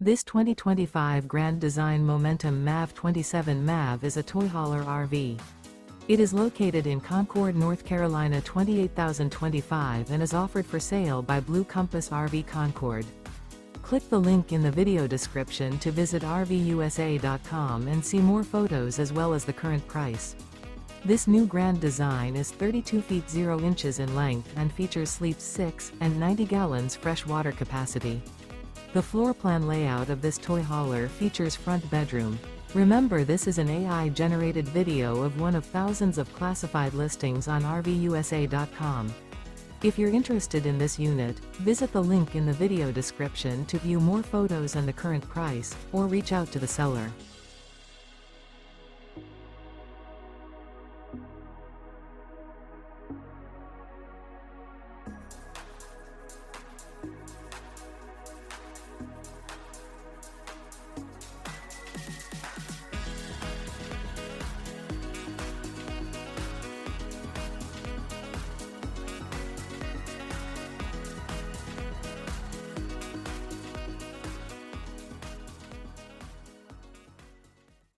This 2025 Grand Design Momentum MAV 27 MAV is a toy hauler RV. It is located in Concord, North Carolina 28025 and is offered for sale by Blue Compass RV Concord. Click the link in the video description to visit RVUSA.com and see more photos as well as the current price. This new Grand Design is 32 feet 0 inches in length and features sleeps 6 and 90 gallons fresh water capacity. The floor plan layout of this toy hauler features front bedroom. Remember, this is an AI-generated video of one of thousands of classified listings on RVUSA.com. If you're interested in this unit, visit the link in the video description to view more photos and the current price, or reach out to the seller.